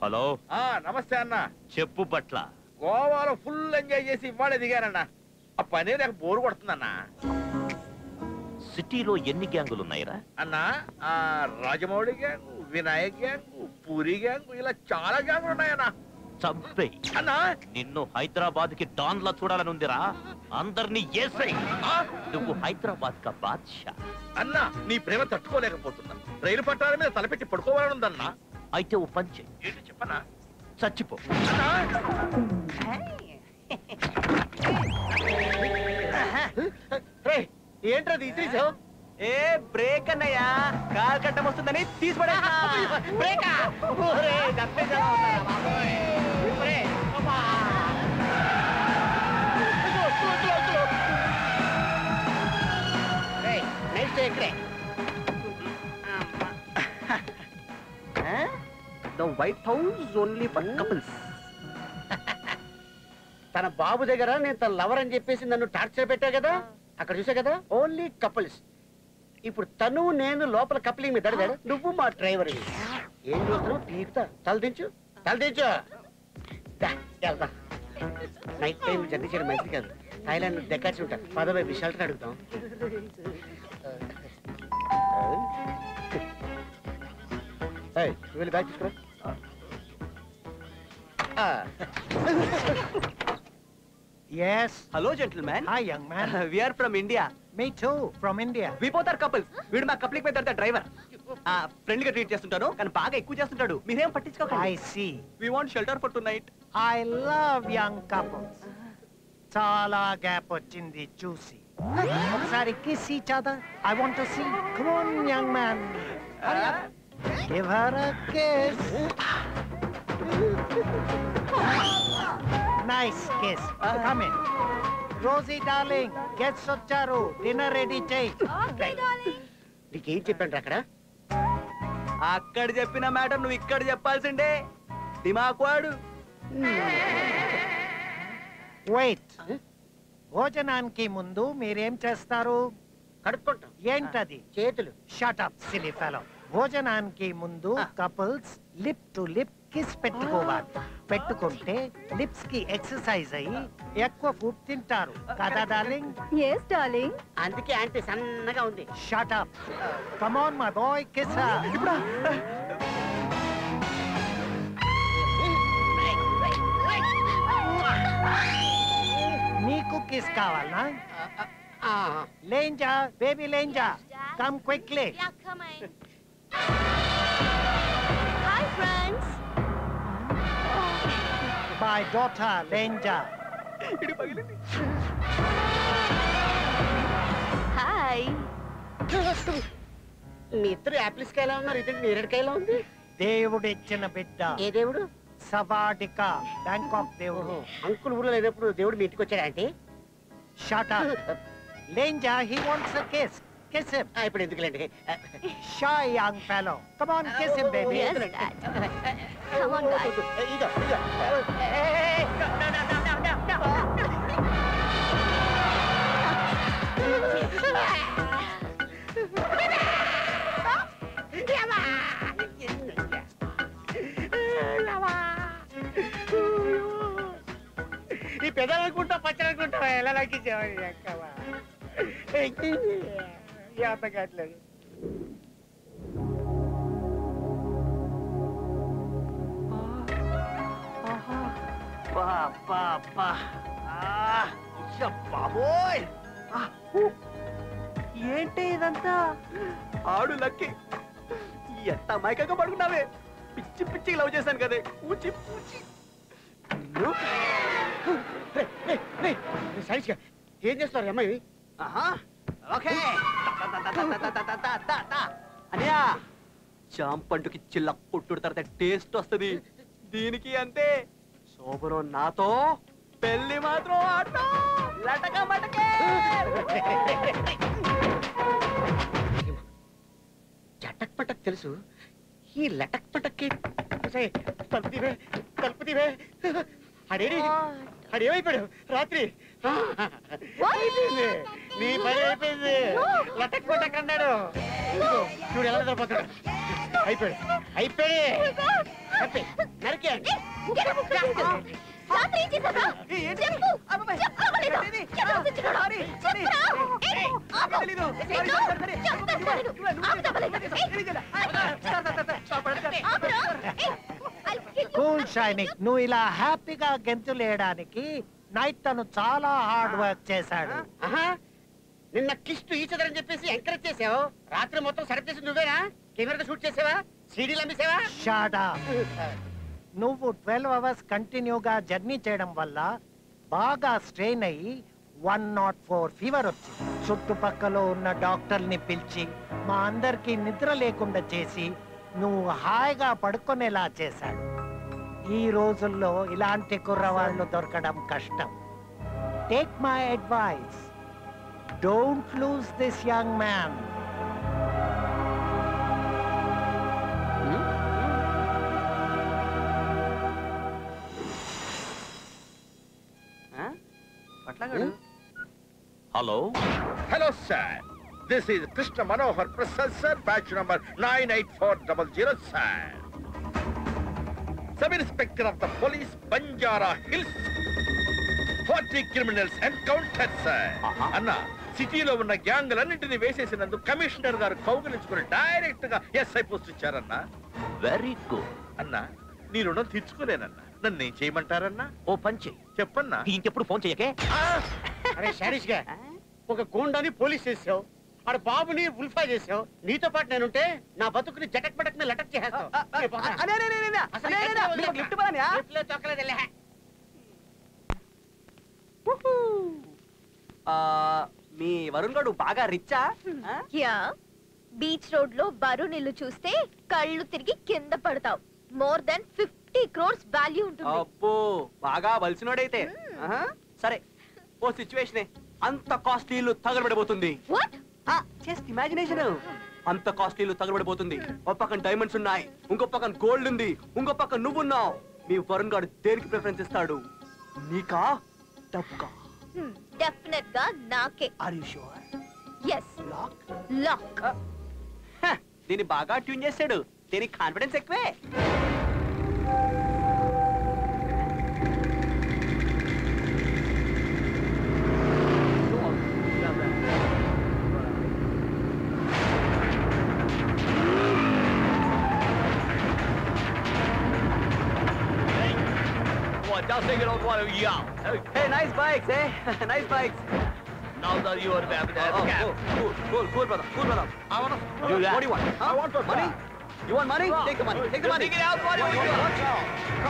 Hello. నమస్తే అన్న. చెప్పు పట్ల. గోవాలో ఫుల్ ఎంజాయ్ చేసి ఇవాళే దిగానన్నా. ఆ పనే నాకు బోరు కొడుతుందన్నా. సిటీలో ఎన్ని గ్యాంగులు ఉన్నాయిరా? అన్నా Rajamouli gang, Vinayak gang, puri gang, ఇలా చాలా గ్యాంగులు ఉన్నాయన్నా. చంపే అన్నా. నిన్ను హైదరాబాద్ కి డాన్ లా చూడాలని ఉందిరా. అందరినీ ఏసై. నువ్వు హైదరాబాద్ కా బాద్షా. అన్నా నీ ప్రేమ తట్టుకోలేకపోతున్నా. రైలు పట్టాల మీద తలపెట్టి పడుకోవాలని ఉందన్నా. అయితే ఓ పంచే. ఏంటి చెప్పనా? చచ్చిపో. ఏంట్రది తీసావు? ఏ బ్రేక్ అన్నయ్యా, కార్ కట్టం వస్తుందని తీసిపడే. The White House only for couples. తన బాబు దగ్గర నేను తన లవర్ అని చెప్పేసి నన్ను టార్చర్ పెట్టా కదా, అక్కడ చూసా కదా ఓన్లీ కపుల్స్. ఇప్పుడు తను నేను లోపల కప్లింగ్ మీద దడదాడు. నువ్వు మా డ్రైవర్. ఏం చూస్తున్నావు? పీకుతా. తలదించు తలదించు. వెళ్దాం. నైట్ టైం జర్నీ చేయడం మంచిది కాదు. థాయిలాండ్ డెకాచి ఉంటా. పదవై విషయాలతో అడుగుతాం. వెళ్ళి బ్యాగ్ తీసుకురా. Yes. Hello, gentlemen. Hi, young man. We are from India. Me too, from India. We both are couples. వీడు మా కప్లింగ్ మీద డ్రైవర్. ఫ్రెండ్లీగా ట్రీట్ చేస్తుంటాను, కానీ బాగా ఎక్కువ చేస్తుంటాడు. మీరేం పట్టించుకోకండి. I see. We want shelter for tonight. I love young couples. చాలా గ్యాప్ వచ్చింది చూసి. ఒకసారి kiss each other. I want to see. Come on, young man. Give her a kiss. Nice kiss. Come in. Rosie darling, guests వచ్చారు. Dinner ready చేయి. Okay, darling. నీకేం చెప్పండి అక్కడ? అక్కడ చెప్పిన మ్యాటర్ నువ్వు ఇక్కడ చెప్పాల్సిందే. దిమాక్ వాడు. Wait. భోజనానికి ముందు మీరేం చేస్తారు? కడుక్కుంటాం. ఏంటది? చేతులు. Shut up, silly fellow. భోజనానికి ముందు couples lip to lip kiss పెట్టుకోవాలి. పెట్టుకుంటే లిప్స్ కి ఎక్సర్సైజ్ అయ్యి ఎక్కువ ఫుడ్ తింటారు కదా డార్లింగ్? Yes, darling. అందుకే ఆంటీ సన్నగా ఉంది. Shut up. Come on, my boy, kiss her. నీకు కిస్ కావాలనా? లేంజా బేబీ లేంజా. Come quickly. Yeah, come on. Hi, friends. My daughter లేంజా. Hi. మీ ఇద్దరు యాపిల్స్ కాయలా ఉన్నారు, ఇది నేరేడుకాయలా ఉంది. దేవుడిచ్చిన బిడ్డ. ఏ దేవుడు? సవాడిక, బ్యాంకాక్ దేవుడు. అంకుల్ ఊర్లో లేనప్పుడు దేవుడు మీ ఇంటికి వచ్చాడా aunty? Shut up. లేంజా, he wants a kiss. Kiss him. ఇప్పుడు ఎందుకులేండి. Shy young fellow. Come on, kiss him, baby. Yes, Dad. Come on, guys. ఇదో ఇదో. ఈ పెదాలనుకుంటా పచ్చనుకుంటా ఎలా లెక్కించేవాడి అక్కవా కావట్లేదు. బాబోయ్, ఏంటి ఇదంతా? ఆడు లక్కి ఎంత మైకంగా పడుకున్నావే. పిచ్చి పిచ్చి లవ్ చేశాను కదే. పూచి పూచి. ఏం చేస్తారు అమ్మాయి? ఓకే అనియా, చాంపంటుకి చిల్ల పుట్టుడు తర్వాత టేస్ట్ వస్తుంది. దీనికి అంతే. శోభనం నాతో, పెళ్లి మాత్రం ఆటో. లటక మటకే. చటక్ పటక్ తెలుసు, ఈ లటక్ పటక్కి తలుపుతీవే తలుపుతీవే. అడేడి అడేమైపోయాడు రాత్రి? అయిపోయింది, నీ పని అయిపోయింది. లటక్ పటక్ అన్నాడు. చూడు ఎలా నిద్రపోతాడు. అయిపోయాడు నరికేయండి. రాత్రి ఏం చేశారా? చెప్పు. చెప్పవలేదా? ఎవరు తెచ్చినాడు? చెప్పరా? ఆపు. చెప్తాను. ఆపురా. కూల్ షైనింగ్, నువ్వు ఇలా హ్యాపీగా గెంతులేయడానికి నైట్ తను చాలా హార్డ్ వర్క్ చేశాడు. నిన్న కిస్ట్ ఈచదని చెప్పేసి ఎంకరేజ్ చేసావు. రాత్రి మొత్తం సెలెక్ట్ చేసి నువ్వేనా? కెమెరా షూట్ చేసావా? సీడీలు అమ్మేసావా? Shut up. నువ్వు 12 అవర్స్ కంటిన్యూగా జర్నీ చేయడం వల్ల బాగా స్ట్రెయిన్ అయ్యి 104 ఫీవర్ వచ్చింది. చుట్టుపక్కల ఉన్న డాక్టర్ని పిలిచి మా అందరికి నిద్ర లేకుండా చేసి నువ్వు హాయిగా పడుకునేలా చేశాడు. ఈ రోజుల్లో ఇలాంటి కుర్రవాళ్ళు దొరకడం కష్టం. Take my advice, don't lose this young man. Hello hello sir, this is Krishna Manohar Prasad sir, batch number 98400 sir. Sub inspector of the police, Banjara hills. 40 criminals encounter sir. అన్న, సిటీలో ఉన్న గ్యాంగులన్నింటినీ వేసేసినందుకు కమిషనర్ గారు కౌగిలించుకుని డైరెక్ట్ గా ఎస్ఐ పోస్ట్ ఇచ్చారన్నా. Very good. అన్నా, నీ రుణం తీర్చుకోలేనన్నా. నన్ను ఏం చేయమంటారన్నా? ఓ పంచి చెప్పన్నా. ఇంకెప్పుడు ఫోన్ చెయ్యకే. అరే శారీష్ గా, ఒక గూండాని పోలీస్ చేసావు, ఆడ బాబుని ఉల్ఫా చేసావు. నీతో పాటు నేనుంటే నా బతుకుని జటక్ పటక్ లటక్ చేసేస్తావు. మీ వరుణ్ గారు బాగా రిచ్చా? యా, బీచ్ రోడ్ లో వరుణ్ ఇల్లు చూస్తే కళ్ళు తిరిగి కింద పడతావు. మోర్ దెన్ 50 crores వాల్యూ ఉంటుంది. అబ్బో, బాగా బలిసినోడైతే. సరే, ఓ సిచ్యువేషన్, అంత కాస్ట్లీ ఇల్లు తగలబడిపోతుంది. వాట్? Just imagination. అంత కాస్ట్లీ ఇల్లు తగలబడిపోతుంది. ఒక పక్కన డైమండ్స్ ఉన్నాయి, ఇంకో పక్కన గోల్డ్ ఉంది, ఇంకో పక్కన నువ్వున్నావు. మీ వరుణ్ గారు దేనికి ప్రిఫరెన్స్ ఇస్తాడు? నీకా, డబ్బుకా? డెఫినెట్ గా నాకే. Are you sure? yes. Lock. దీన్ని బాగా ట్యూన్ చేశాడు. దీనికి కాన్ఫిడెన్స్ ఎక్కువే. Just take it out while you're young. Hey, nice bikes, eh? Nice bikes. Now that you are back with the cab. Cool, brother. Cool, brother. I want Do that. What do you want? I want to money. You want money? Take the money. Take the money. Take it out while you're young.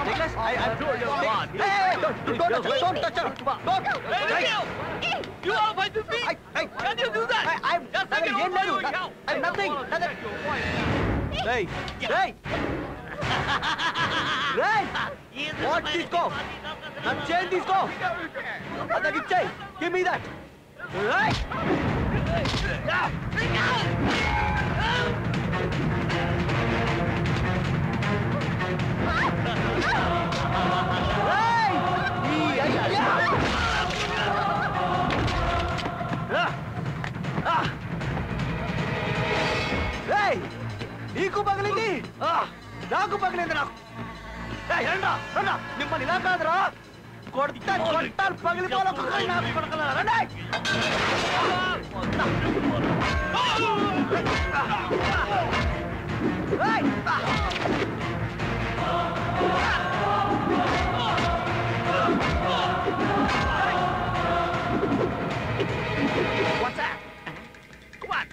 Nicholas, I told you one. Hey, don't touch her. Don't touch her. Don't. Hey, you are going to me. Hey, Can you do that? I'm Just take it out while you're young. I'm nothing. Hey, hey. Hey, what తీసుకో? నా chain తీసుకో. అదకి ఇచ్చేయ్. Give me that. Hey. నీకు పగిలింది, నాకు పగిలింది. నాకు మిమ్మల్ని ఇలా కాదురా, కొట్టాలు పగిలిపోవాలి. What's that? Come on.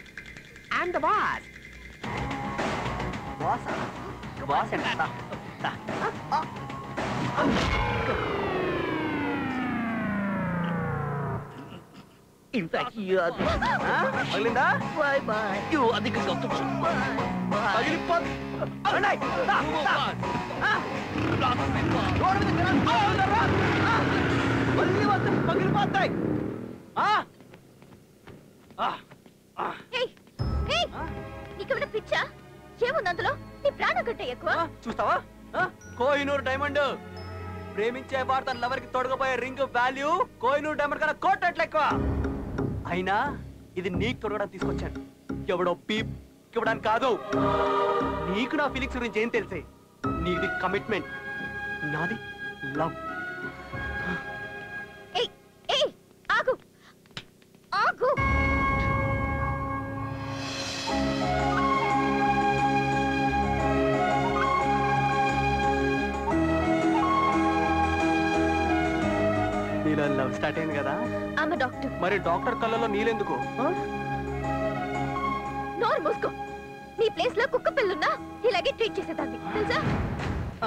I'm the boss. Boss? Boss ఎంత? ఇంత పగిలిందా? Bye bye. You అధికంగా పగిలిపోతాయి. నీకేమైనా పిచ్చా? ఏముంది అందులో? నీ ప్రాణం కంటే ఎక్కువ. చూస్తావా? కోహినూర్ డైమండ్. ప్రేమించే వారు తన లవర్ కి తొడగపోయే రింగ్ వాల్యూ కోహినూర్ డైమండ్ కన్నా కోట్ల ఎక్కువ. అయినా ఇది నీకు తొడగడం తీసుకొచ్చాను. ఎవడో పీప్ కిక్ ఇవ్వడానికి కాదు. నీకు నా ఫీలింగ్స్ గురించి ఏం తెలిసే? నీది కమిట్మెంట్, నాది లవ్. ఏయ్ ఏయ్ ఆగు ఆగు. నీలో లవ్ స్టార్ట్ అయింది కదా? ఆమె డాక్టర్. మరి డాక్టర్ కళ్ళలో నీళ్ళెందుకు? నోరు మూసుకో. నీ ప్లేస్ లో కుక్క పిల్లున్నా ఇలాగే ట్రీట్ చేసేదాన్ని తెలుసా?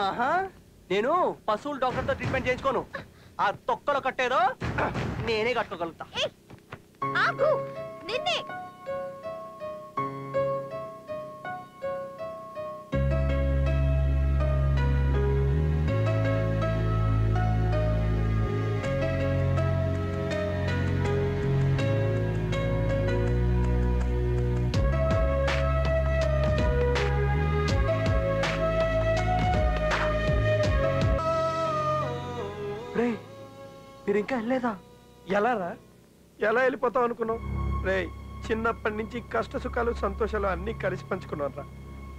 ఆహా, నేను పశువుల డాక్టర్ తో ట్రీట్మెంట్ చేయించుకోను. ఆ తొక్కలో కట్టేదో నేనే కట్టుకోగలుగుతా. ఏయ్ ఆగు. నిన్నే. మీరు ఇంకా వెళ్ళలేదా? ఎలా రా, ఎలా వెళ్ళిపోతావు అనుకున్నావు? రే, చిన్నప్పటి నుంచి కష్ట సుఖాలు సంతోషాలు అన్నీ కలిసి పంచుకున్నాం రా.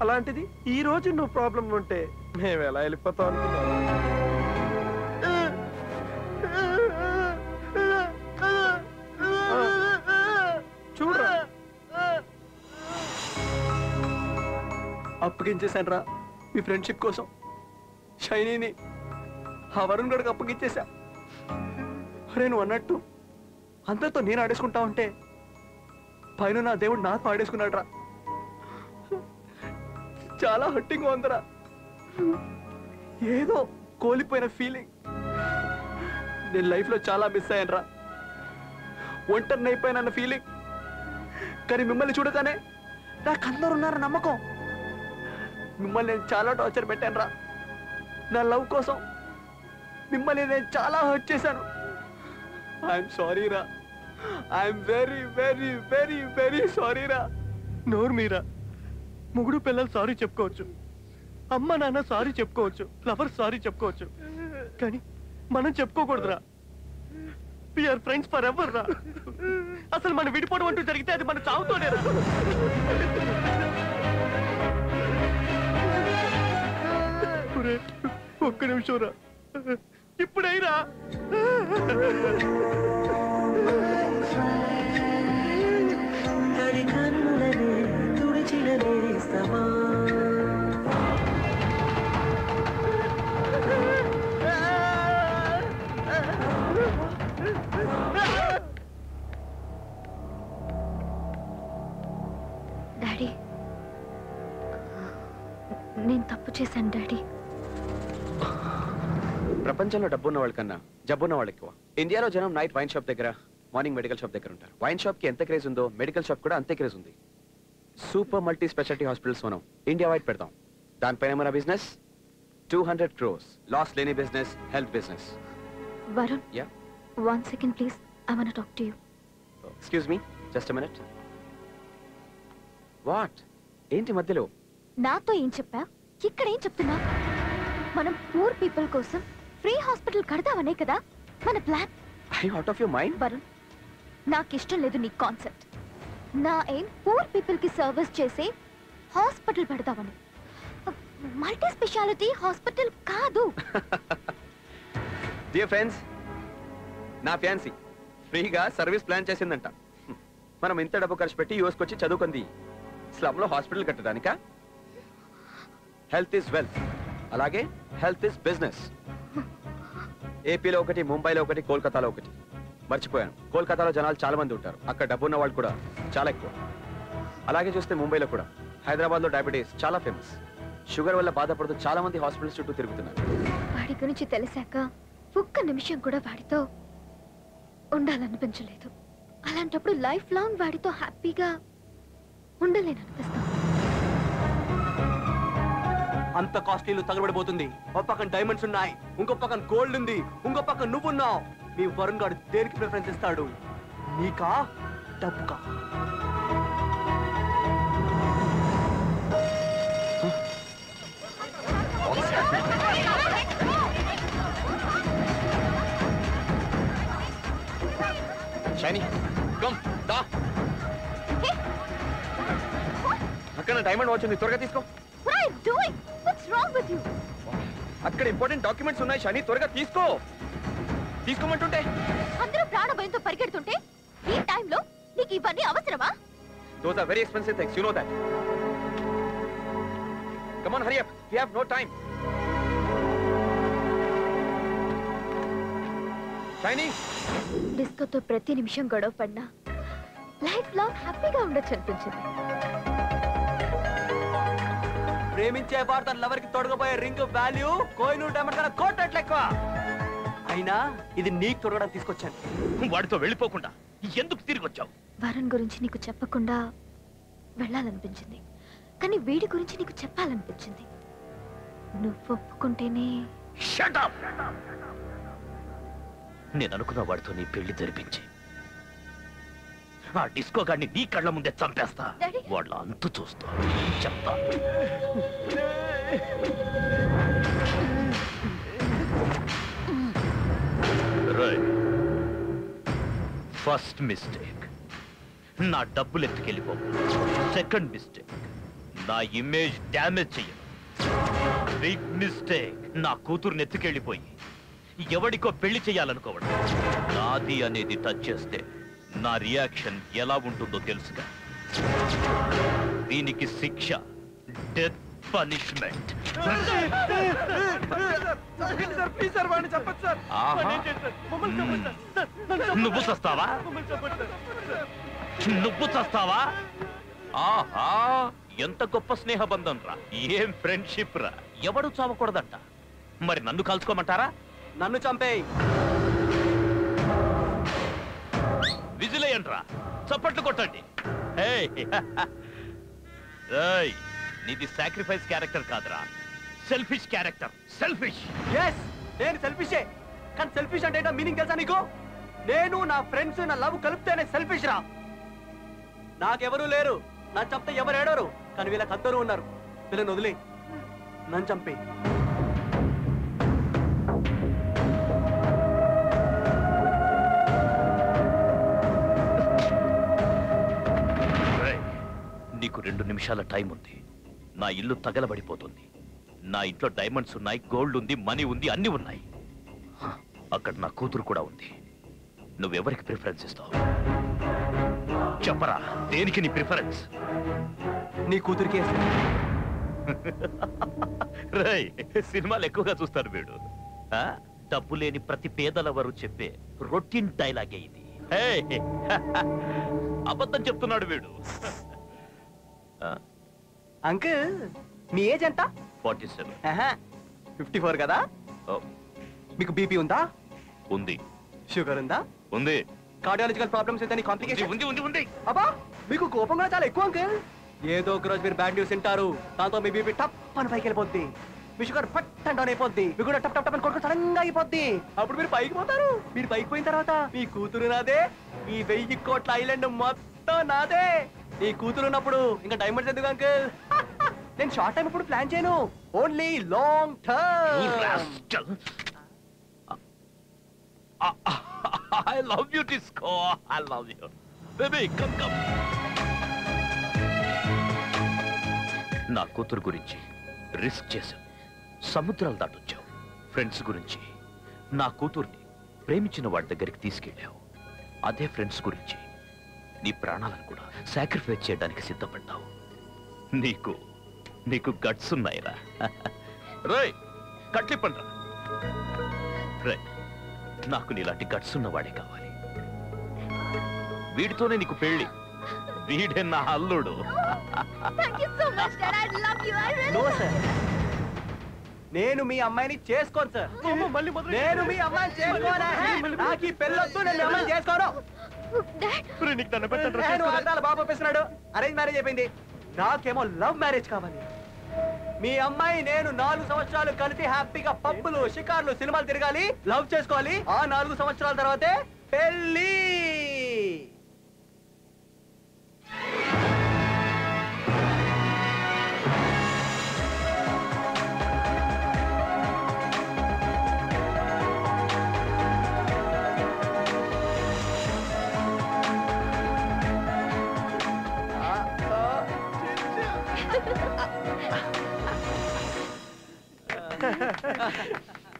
అలాంటిది ఈ రోజు నువ్వు ప్రాబ్లం ఉంటే మేము ఎలా వెళ్ళిపోతావు అనుకున్నావు? చూడరా, అప్పగించేశాను రా మీ ఫ్రెండ్షిప్ కోసం. షైనీని ఆ వరుణ్ గడికి అప్పగించేశా. అరే నువ్వు అన్నట్టు అందరితో నేను ఆడేసుకుంటా ఉంటే పైన నా దేవుడు నాతో ఆడేసుకున్నాడు రా. చాలా హట్టింగ్ ఉందిరా. ఏదో కోల్పోయిన ఫీలింగ్. నేను లైఫ్లో చాలా మిస్ అయ్యాను రా. ఒంటరిని అయిపోయిన ఫీలింగ్. కానీ మిమ్మల్ని చూడగానే నాకు అందరు ఉన్నారన్న నమ్మకం. మిమ్మల్ని నేను చాలా టార్చర్ పెట్టాను రా. నా లవ్ కోసం మిమ్మల్ని నేను చాలా హర్ట్ చేశాను. ఐఎమ్ సారీ రా. I'm very very very very sorry రా. నోరు మీరా, ముగుడు పిల్లలు సారీ చెప్పుకోవచ్చు, అమ్మ నాన్న సారీ చెప్పుకోవచ్చు, లవర్ సారీ చెప్పుకోవచ్చు, కానీ మనం చెప్పుకోకూడదురా. వీఆర్ ఫ్రెండ్స్ ఫర్ ఎవర్ రా. అసలు మనం విడిపోవడం అంటూ జరిగితే అది మన చావుతోనే రా. ఒక్క నిమిషం రా, ఇప్పుడైనా డాడీ, నేను తప్పు చేశాను డాడీ. ప్రపంచంలో డబ్బున్న వాళ్ళకన్నా జబ్బున్న వాళ్ళు ఎక్కువ. ఇండియాలో జనం నైట్ వైన్ షాప్ దగ్గర, మార్నింగ్ మెడికల్ షాప్ దగ్గర ఉంటారు. వైన్ షాప్ కి ఎంత క్రేజ్ ఉందో మెడికల్ షాప్ కూడా అంతే క్రేజ్ ఉంది. సూపర్ మల్టీ స్పెషాలిటీ హాస్పిటల్స్ మనం ఇండియా వైడ్ పెడతాం. దానిపైన మన బిజినెస్ 200 crores. లాస్ లేని business, health business. Varun, yeah, 1 second please. I want to talk to you. Excuse me, just a minute. What? ఏంటి మధ్యలో? నాతో ఏం చెప్పా? ఇక్కడ ఏం చెప్తున్నా? మనం పూర్ పీపుల్ కోసం ఫ్రీ హాస్పిటల్ కడదామనే కదా మన plan. I out of your mind? Varun, నాకు ఇష్టం లేదు నీ కాన్సెప్ట్. నా ఏం పూర్ పీపుల్ కి సర్వీస్ చేసే హాస్పిటల్ పెడదామని, మల్టీ స్పెషాలిటీ హాస్పిటల్ కాదు. డియర్ ఫ్రెండ్స్, నా ఫ్యాన్సీ ఫ్రీగా సర్వీస్ ప్లాన్ చేసిందంట. మనం ఇంత డబ్బు ఖర్చు పెట్టి యూఎస్కి వచ్చి చదువుకుంది స్లమ్ లో హాస్పిటల్ కట్టడానికా? హెల్త్ ఇస్ వెల్త్, అలాగే హెల్త్ ఇస్ బిజినెస్. ఏపీలో ఒకటి, ముంబైలో ఒకటి, కోల్కతాలో ఒకటి. మర్చిపోయాను, కోల్కతాలో జనాలు చాలా మంది ఉంటారు. అక్కడ డబ్బు ఉన్న వాళ్ళు కూడా చాలా ఎక్కువ. అలాగే చూస్తే ముంబైలో కూడా, హైదరాబాద్లో డయాబెటీస్ చాలా ఫేమస్. షుగర్ వల్ల బాధపడుతూ చాలా మంది హాస్పిటల్స్ చుట్టూ తిరుగుతున్నారు. వాడి గురించి తెలిసాక ఒక్క నిమిషం కూడా వాడితో ఉండాలనిపించలేదు. అలాంటప్పుడు లైఫ్ లాంగ్ వాడితో హ్యాపీగా ఉండలేననిపిస్తాను. అంత కాస్ట్లీలు తగలబడిపోతుంది. ఒక పక్కన డైమండ్స్ ఉన్నాయి, ఇంకో పక్కన గోల్డ్ ఉంది, ఇంకో పక్కన నువ్వున్నావు. మీ వరుణ్ గారు దేనికి ప్రిఫరెన్స్ ఇస్తాడు? నీకా, డబ్బుకా? షైనీ, కమ్, దా. డైమండ్ వాచ్ ఉంది, త్వరగా తీసుకో. What are you doing? What's wrong with you? అక్కడ ఇంపార్టెంట్ డాక్యుమెంట్స్ ఉన్నాయి షాని, త్వరగా తీసుకో. తీసుకోమంటుంటే. అందరూ ప్రాణ భయంతో పరిగెడుతుంటే ఈ టైంలో నీకు ఇవన్నీ అవసరమా? Those are very expensive things, you know that. Come on, hurry up. We have no time. Shiny. డిస్కోతో ప్రతి నిమిషం గొడవ పడినా లైఫ్ లాంగ్ హ్యాపీగా ఉండొచ్చు అనిపించింది. ప్రేమించే వాడు తన లవర్ కి తొడగబోయే రింగ్ వాల్యూ కోహినూర్ డైమండ్ కన్నా కోట్రెట్లు ఎక్కువ. అయినా ఇది నీకు తొడగడం తీసుకొచ్చాను. వాడితో వెళ్ళిపోకుండా ఎందుకు తిరిగి వచ్చావు? వరుణ్ గురించి నీకు చెప్పకుండా వెళ్ళాలనిపించింది, కానీ వీడి గురించి నీకు చెప్పాలనిపించింది. నువ్వు ఒప్పుకుంటేనే. Shut up! నేను అనుకున్న వాడితో నీ పెళ్లి జరిపించి ఆ డిస్కో గాడిని నీ కళ్ళ ముందే చంపేస్తా. డాడీ. వాళ్ళ అంతు చూస్తా, చెప్తా. ఫస్ట్ మిస్టేక్, నా డబ్బులు ఎత్తుకెళ్ళిపో. సెకండ్ మిస్టేక్, నా ఇమేజ్ డ్యామేజ్ చెయ్యను. బిగ్ మిస్టేక్, నా కూతురుని ఎత్తుకెళ్ళిపోయి ఎవడికో పెళ్లి చేయాలనుకోవడం. నాది అనేది టచ్ చేస్తే నా రియాక్షన్ ఎలా ఉంటుందో తెలుసుగా. దీనికి శిక్ష డెత్ పనిష్మెంట్. నువ్వు చస్తావా? నువ్వు చస్తావా? ఆహా, ఎంత గొప్ప స్నేహబంధం రా, ఏం ఫ్రెండ్షిప్ రా. ఎవడు చావకూడదంట, మరి నన్ను కలుసుకోమంటారా? నన్ను చంపేయ్. విజిలేయండ్రా, చప్పట్లు కొట్టండి. నీది సాక్రిఫైస్ క్యారెక్టర్ కాదురా, సెల్ఫిష్ క్యారెక్టర్. సెల్ఫిష్. ఎస్, నేను సెల్ఫిషే. కానీ సెల్ఫిష్ అంటే మీనింగ్ తెలుసా నీకు? నేను నా ఫ్రెండ్స్ నా లవ్ కలిపితేనే సెల్ఫిష్ రా. నాకెవరూ లేరు, నన్ను చంపితే ఎవరు ఏడవరు, కానీ వీళ్ళకి అందరూ ఉన్నారు. వీళ్ళని వదిలే, నన్ను చంపే. నీకు 2 నిమిషాల టైం ఉంది. నా ఇల్లు తగలబడిపోతుంది. నా ఇంట్లో డైమండ్స్ ఉన్నాయి, గోల్డ్ ఉంది, మనీ ఉంది, అన్ని ఉన్నాయి. అక్కడ నా కూతురు కూడా ఉంది. నువ్వెవరికి ప్రిఫరెన్స్ ఇస్తావు? చెప్పరా, దేనికి నీ ప్రిఫరెన్స్? నీ కూతురికే. రేయ్, సినిమాలు ఎక్కువగా చూస్తారు వీడు. డబ్బు లేని ప్రతి పేదలవరు చెప్పే రొటీన్ డైలాగే ఇది. అబద్ధం చెప్తున్నాడు వీడు. అంకుల్, మీ ఏజ్ ఎంత? 47. 54 కదా? మీకు బీపీ ఉందా? ఉంది. షుగర్ ఉందా? ఉంది. కార్డియాలజికల్ ప్రాబ్లమ్స్ ఏదైనా కాంప్లికేషన్? ఉంది ఉంది ఉంది. అబ్బా, మీకు కోపం కూడా చాలా ఎక్కువ అంకుల్. ఏదో ఒక రోజు మీరు బ్యాడ్ న్యూస్ వింటారు, దాంతో మీ బీపీ టప్ అని పైకి వెళ్ళిపోద్ది, మీ షుగర్ పట్ అండ్ డౌన్ అయిపోద్ది, మీ కూడా టప్ టప్ టప్ అని కొట్టుకు సడన్ గా అయిపోద్ది. అప్పుడు మీరు పైకి పోతారు. మీరు పైకి పోయిన తర్వాత మీ కూతురు నాదే, మీ 1000 కోట్ల ఐలాండ్ మొత్తం నాదే. నీ కూతురు ఉన్నప్పుడు ఇంకా డైమండ్స్ ఎందుకు అంకుల్? నేను షార్ట్ టైం ఇప్పుడు ప్లాన్ చేయను, only long term. I love you, Disco. I love you. Baby, come, come. నా కూతురు గురించి రిస్క్ చేశావు, సముద్రాలు దాటొచ్చావు. ఫ్రెండ్స్ గురించి నా కూతుర్ని ప్రేమించిన వాడి దగ్గరికి తీసుకెళ్ళావు. అదే ఫ్రెండ్స్ గురించి నీ ప్రాణాలను కూడా సాక్రిఫైస్ చేయడానికి సిద్ధపడ్డావు. నీకు గట్స్ ఉన్నాయిరా. రేయ్, కట్లిప్పండ్రా. రేయ్, నాకు నీలాంటి గట్స్ ఉన్నవాడే కావాలి. వీడితోనే నీకు పెళ్లి. వీడే నా అల్లుడు. నేను మీ అమ్మాయిని చేసుకోను సార్. నేను మీ అమ్మాయిని చేసుకోనా? నాకు ఈ పెళ్ళొద్దు, నేను మీ అమ్మాయిని చేసుకోను. బాబు ఒప్పిస్తున్నాడు, అరేంజ్ మ్యారేజ్ అయిపోయింది. నాకేమో లవ్ మ్యారేజ్ కావాలి. మీ అమ్మాయి నేను 4 సంవత్సరాలు కలిసి హ్యాపీగా పబ్బులు, షికార్లు, సినిమాలు తిరగాలి, లవ్ చేసుకోవాలి. ఆ 4 సంవత్సరాల తర్వాతే పెళ్ళి.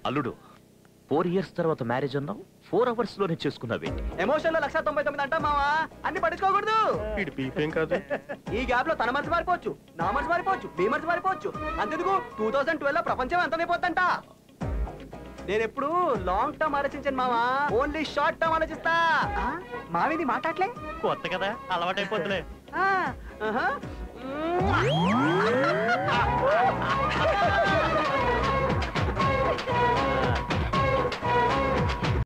అల్లుడు 4 years తర్వాత మ్యారేజ్ అన్నావు 4 hours లోనే చేసుకున్నావేంటి? ఎమోషన్ లో 199 అంట మావా, అన్ని పట్టించుకోకూడదు. వీడి బీపేం కాదు. ఈ గ్యాప్ లో తన మనసు మారిపోవచ్చు, నా మనసు మారిపోవచ్చు, మీ మనసు మారిపోవచ్చు. అంతెందుకు 2012 లో ప్రపంచం అంతమైపోద్దంట. నేను ఎప్పుడు లాంగ్ టర్మ్ ఆలోచించాను మావా, ఓన్లీ షార్ట్ టర్మ్ ఆలోచిస్తా. మావిది మాట్లాడలే కొత్త కదా, అలవాటైపోతులే. ఆహా.